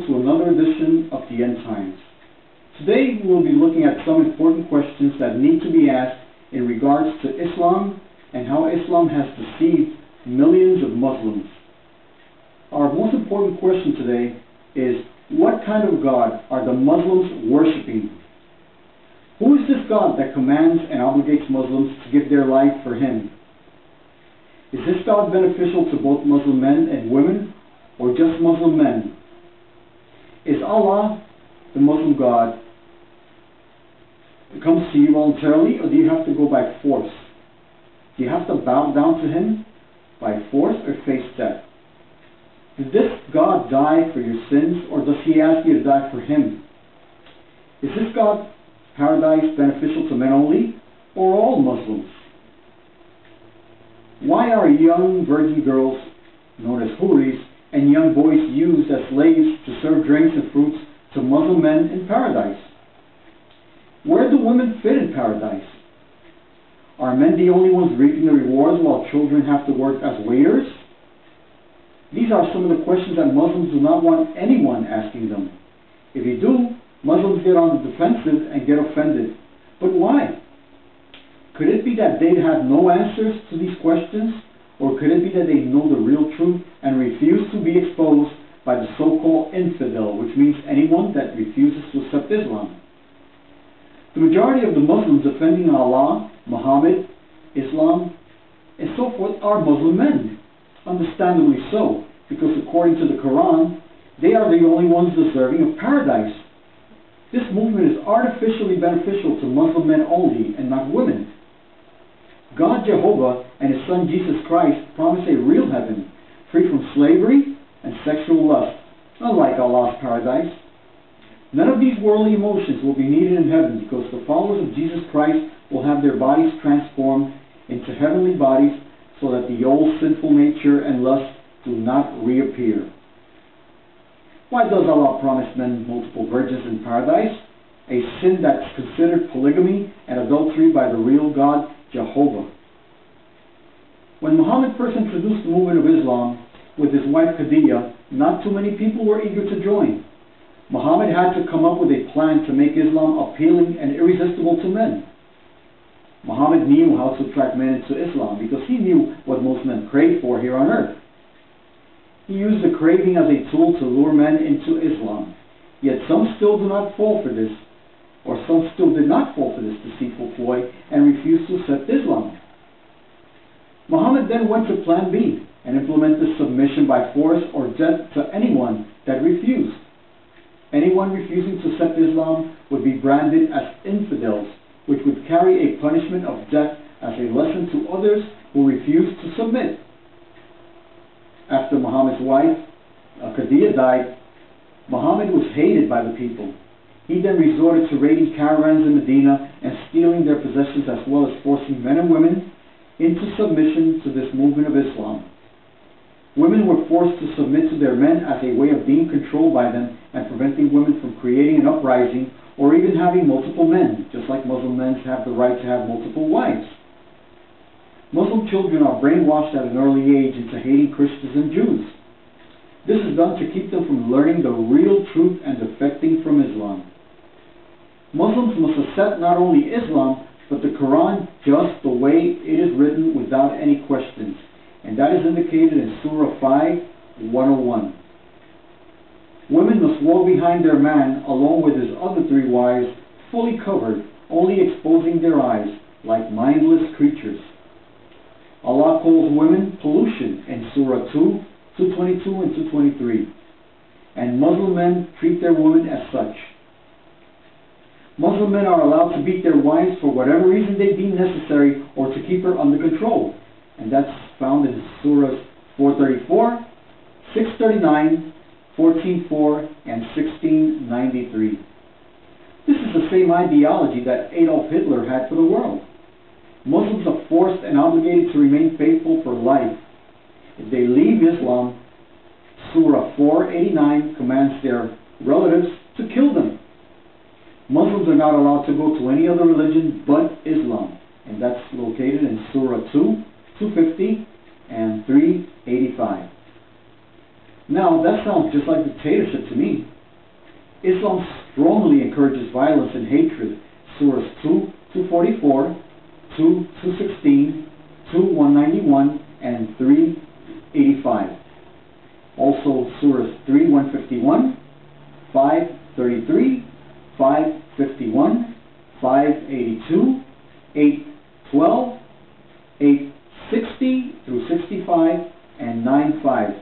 welcome to another edition of the End Times. Today we will be looking at some important questions that need to be asked in regards to Islam and how Islam has deceived millions of Muslims. Our most important question today is, what kind of God are the Muslims worshipping? Who is this God that commands and obligates Muslims to give their life for him? Is this God beneficial to both Muslim men and women, or just Muslim men? Is Allah, the Muslim God, comes to you voluntarily, or do you have to go by force? Do you have to bow down to him by force or face death? Did this God die for your sins, or does he ask you to die for him? Is this God paradise beneficial to men only, or all Muslims? Why are young virgin girls, known as houris, and young boys used as slaves to serve drinks and fruits to Muslim men in paradise? Where do women fit in paradise? Are men the only ones reaping the rewards while children have to work as waiters? These are some of the questions that Muslims do not want anyone asking them. If you do, Muslims get on the defensive and get offended. But why? Could it be that they have no answers to these questions? Or could it be that they know the real truth and refuse to be exposed by the so-called infidel, which means anyone that refuses to accept Islam? The majority of the Muslims defending Allah, Muhammad, Islam, and so forth are Muslim men. Understandably so, because according to the Quran, they are the only ones deserving of paradise. This movement is artificially beneficial to Muslim men only and not women. God Jehovah and his son Jesus Christ promise a real heaven, free from slavery and sexual lust, unlike Allah's paradise. None of these worldly emotions will be needed in heaven, because the followers of Jesus Christ will have their bodies transformed into heavenly bodies, so that the old sinful nature and lust do not reappear. Why does Allah promise men multiple virgins in paradise? A sin that's considered polygamy and adultery by the real God, Jehovah. When Muhammad first introduced the movement of Islam with his wife Khadijah, not too many people were eager to join. Muhammad had to come up with a plan to make Islam appealing and irresistible to men. Muhammad knew how to attract men into Islam because he knew what most men crave for here on earth. He used the craving as a tool to lure men into Islam. Yet some still do not fall for this, or some still did not fall for this deceitful ploy and refused to accept Islam. Muhammad then went to plan B and implemented submission by force or death to anyone that refused. Anyone refusing to accept Islam would be branded as infidels, which would carry a punishment of death as a lesson to others who refused to submit. After Muhammad's wife, Khadijah, died, Muhammad was hated by the people. He then resorted to raiding caravans in Medina and stealing their possessions, as well as forcing men and women into submission to this movement of Islam. Women were forced to submit to their men as a way of being controlled by them and preventing women from creating an uprising or even having multiple men, just like Muslim men have the right to have multiple wives. Muslim children are brainwashed at an early age into hating Christians and Jews. This is done to keep them from learning the real truth and defecting from Islam. Muslims must accept not only Islam, but the Quran just the way it is written without any questions. And that is indicated in Surah 5, 101. Women must walk behind their man along with his other three wives, fully covered, only exposing their eyes, like mindless creatures. Allah calls women pollution in Surah 2, 222 and 223. And Muslim men treat their women as such. Muslim men are allowed to beat their wives for whatever reason they deem necessary or to keep her under control. And that's found in Surahs 434, 639, 14:4, and 1693. This is the same ideology that Adolf Hitler had for the world. Muslims are forced and obligated to remain faithful for life. If they leave Islam, Surah 489 commands their relatives to kill them. Muslims are not allowed to go to any other religion but Islam, and that's located in Surah 2, 250, and 385. Now, that sounds just like dictatorship to me. Islam strongly encourages violence and hatred. Surahs 2:244, 2:216, 2:191, and 3:85. Also, Surahs 3:151, 5:33, 5:51, 5:82, 8:12, 8:60 through 65, and 9:5,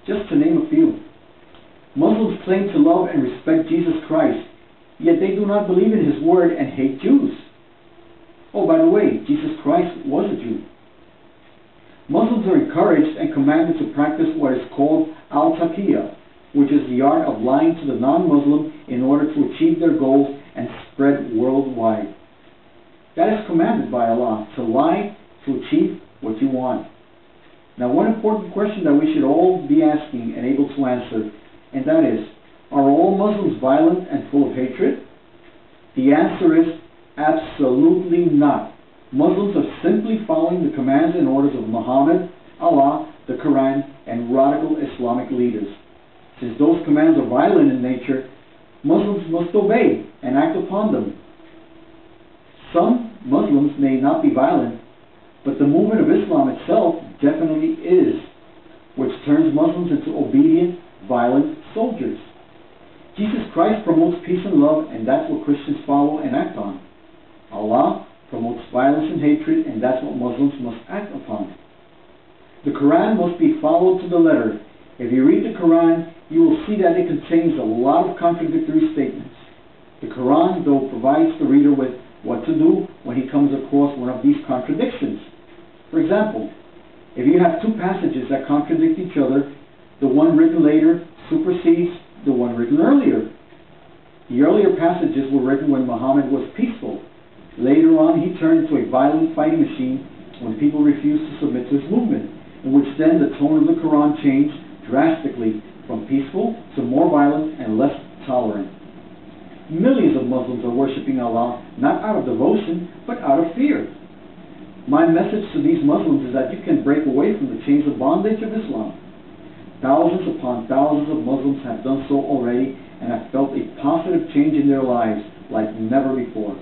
just to name a few. Muslims claim to love and respect Jesus Christ, yet they do not believe in His word and hate Jews. Oh, by the way, Jesus Christ was a Jew. Muslims are encouraged and commanded to practice what is called al-taqiyya, which is the art of lying to the non-Muslim in order to achieve their goals and spread worldwide. That is commanded by Allah, to lie to achieve what you want. Now, one important question that we should all be asking and able to answer, and that is, are all Muslims violent and full of hatred? The answer is absolutely not. Muslims are simply following the commands and orders of Muhammad, Allah, the Quran, and radical Islamic leaders. Since those commands are violent in nature, Muslims must obey and act upon them. Some Muslims may not be violent, but the movement of Islam itself definitely is, which turns Muslims into obedient, violent soldiers. Jesus Christ promotes peace and love, and that's what Christians follow and act on. Allah promotes violence and hatred, and that's what Muslims must act upon. The Quran must be followed to the letter. If you read the Quran, you will see that it contains a lot of contradictory statements. The Quran, though, provides the reader with what to do when he comes across one of these contradictions. For example, if you have two passages that contradict each other, the one written later supersedes the one written earlier. The earlier passages were written when Muhammad was peaceful. Later on, he turned into a violent fighting machine when people refused to submit to his movement, in which then the tone of the Quran changed drastically from peaceful to more violent and less tolerant. Millions of Muslims are worshipping Allah not out of devotion, but out of fear. My message to these Muslims is that you can break away from the chains of bondage of Islam. Thousands upon thousands of Muslims have done so already and have felt a positive change in their lives like never before.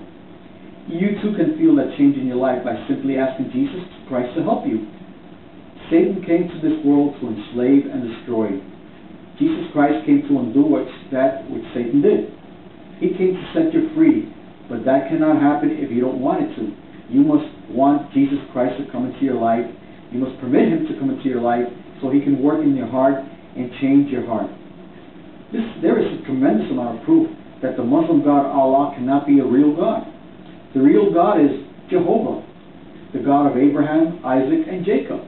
You too can feel that change in your life by simply asking Jesus Christ to help you. Satan came to this world to enslave and destroy. Jesus Christ came to undo that which Satan did. He came to set you free, but that cannot happen if you don't want it to. You must want Jesus Christ to come into your life. You must permit Him to come into your life so He can work in your heart and change your heart. There is a tremendous amount of proof that the Muslim God Allah cannot be a real God. The real God is Jehovah, the God of Abraham, Isaac, and Jacob.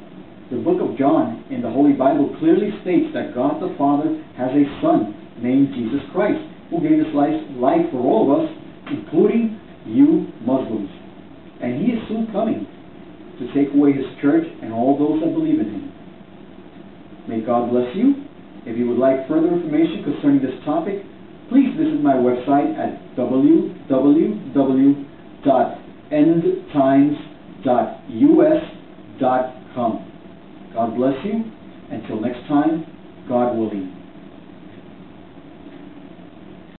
The book of John in the Holy Bible clearly states that God the Father has a Son named Jesus Christ, who gave His life for all of us, including you Muslims. And He is soon coming to take away His church and all those that believe in Him. May God bless you. If you would like further information concerning this topic, please visit my website at www.endtimes.com.